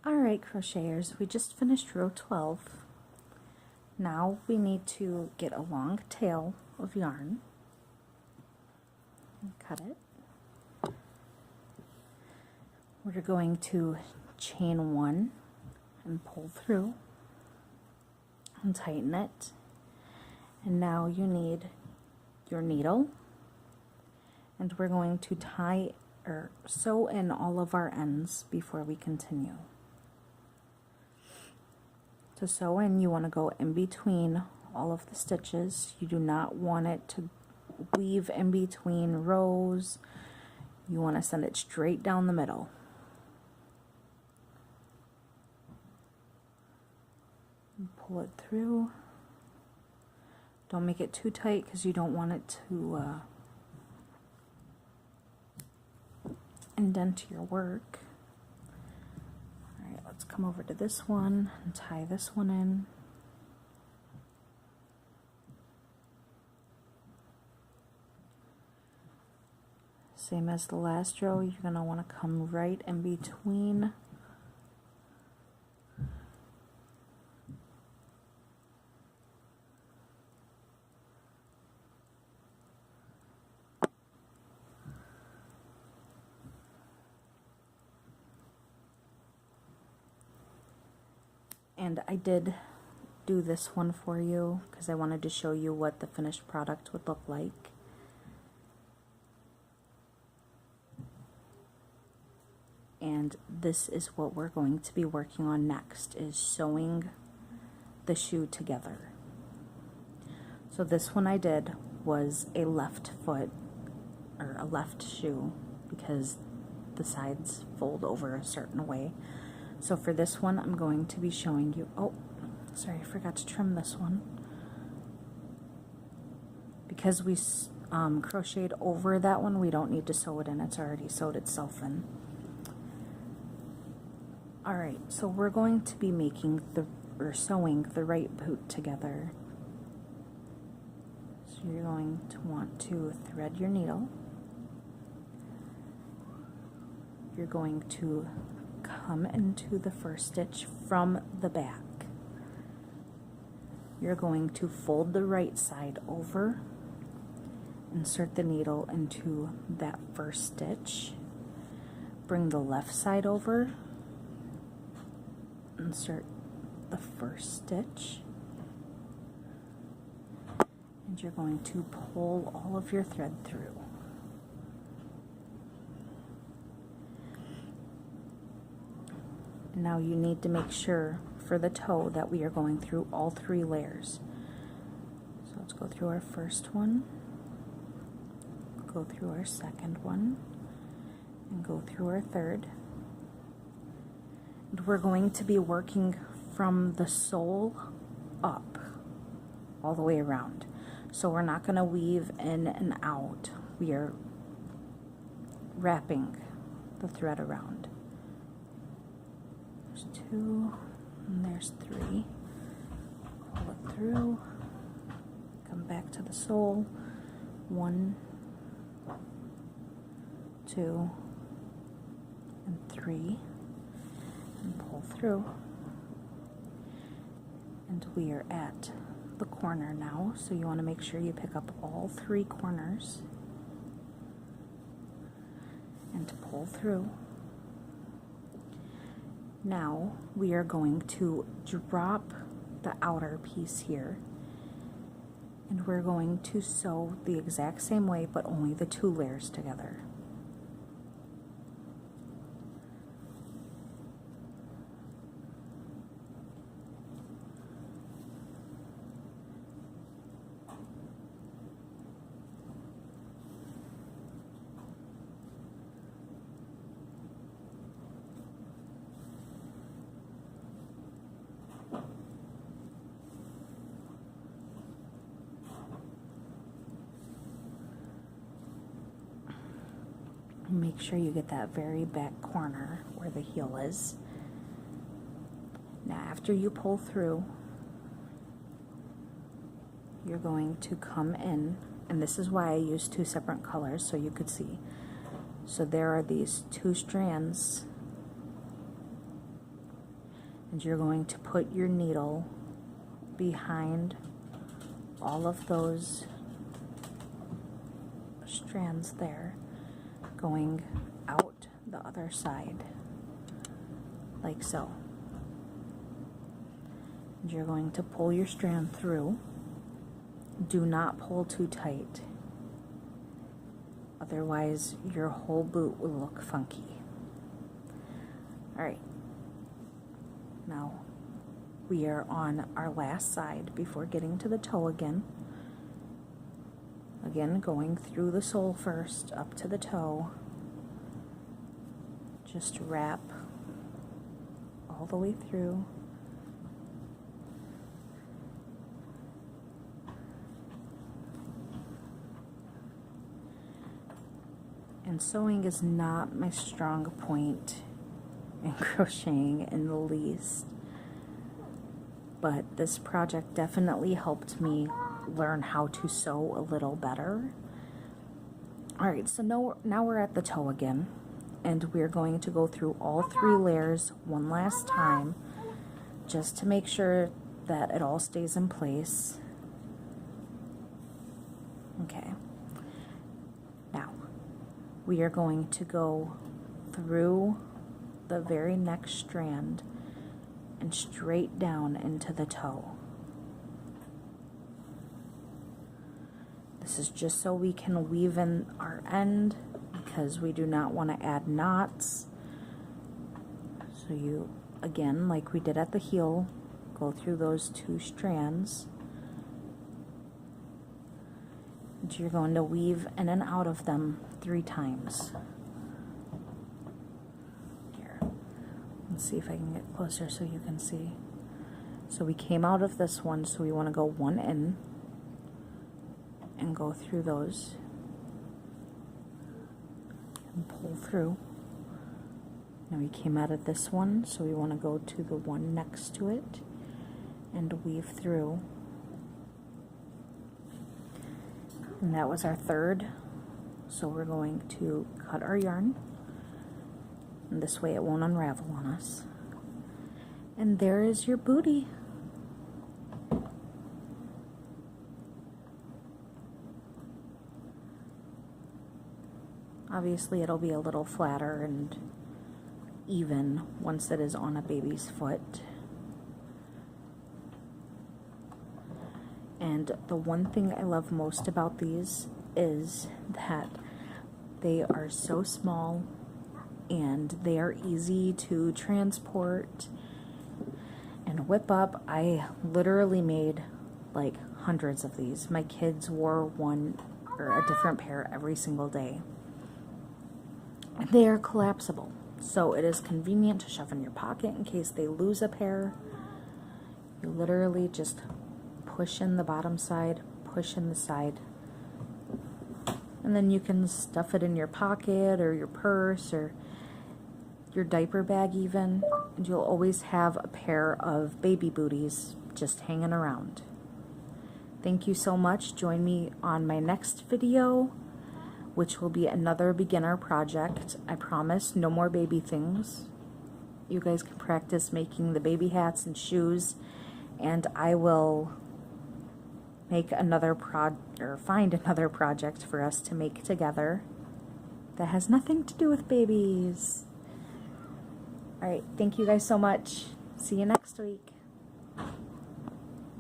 Alright, crocheters, we just finished row 12. Now we need to get a long tail of yarn and cut it. We're going to chain 1 and pull through and tighten it. And now you need your needle, and we're going to tie or sew in all of our ends before we continue. To sew in, you want to go in between all of the stitches. You do not want it to weave in between rows. You want to send it straight down the middle. And pull it through. Don't make it too tight because you don't want it to indent your work. Alright, let's come over to this one and tie this one in. Same as the last row, you're going to want to come right in between. And I did do this one for you because I wanted to show you what the finished product would look like. And this is what we're going to be working on next, is sewing the shoe together. So this one I did was a left foot, or a left shoe, because the sides fold over a certain way. So for this one, I'm going to be showing you, oh, sorry, I forgot to trim this one. Because we crocheted over that one, we don't need to sew it in, it's already sewed itself in. Alright, so we're going to be making sewing the right boot together. So you're going to want to thread your needle. You're going to come into the first stitch from the back. You're going to fold the right side over, insert the needle into that first stitch, bring the left side over, insert the first stitch, and you're going to pull all of your thread through. Now you need to make sure for the toe that we are going through all 3 layers. So let's go through our first one, go through our second one, and go through our third. And we're going to be working from the sole up all the way around. So we're not going to weave in and out. We are wrapping the thread around. There's 2, and there's 3. Pull it through, come back to the sole. 1, 2, and 3, and pull through. And we are at the corner now, so you want to make sure you pick up all 3 corners and pull through. Now we are going to drop the outer piece here, and we're going to sew the exact same way, but only the 2 layers together. Make sure you get that very back corner where the heel is. Now after you pull through, you're going to come in, and this is why I used 2 separate colors so you could see. So there are these 2 strands And you're going to put your needle behind all of those strands there, going out the other side, like so. And you're going to pull your strand through. Do not pull too tight, otherwise your whole boot will look funky. Alright, now we are on our last side before getting to the toe again. Again, going through the sole first, up to the toe. Just wrap all the way through. And sewing is not my strong point in crocheting in the least, but this project definitely helped me learn how to sew a little better. Alright, so now we're at the toe again, and we're going to go through all 3 layers one last time just to make sure that it all stays in place. Okay. Now, we are going to go through the very next strand and straight down into the toe. This is just so we can weave in our end, because we do not want to add knots. So you, again, like we did at the heel, go through those 2 strands. And you're going to weave in and out of them 3 times. Here, let's see if I can get closer so you can see. So we came out of this one, so we want to go 1 in and go through those and pull through. Now we came out of this one, so we want to go to the one next to it and weave through. And that was our 3rd. So we're going to cut our yarn, and this way it won't unravel on us. And there is your booty. Obviously it'll be a little flatter and even once it is on a baby's foot. And the one thing I love most about these is that they are so small and they are easy to transport and whip up. I literally made like hundreds of these. My kids wore one or a different pair every single day. They are collapsible, so it is convenient to shove in your pocket in case they lose a pair. You literally just push in the bottom side, push in the side, and then you can stuff it in your pocket or your purse or your diaper bag even, and you'll always have a pair of baby booties just hanging around. Thank you so much. Join me on my next video, which will be another beginner project. I promise, no more baby things. You guys can practice making the baby hats and shoes, and I will make another find another project for us to make together that has nothing to do with babies. Alright, thank you guys so much. See you next week.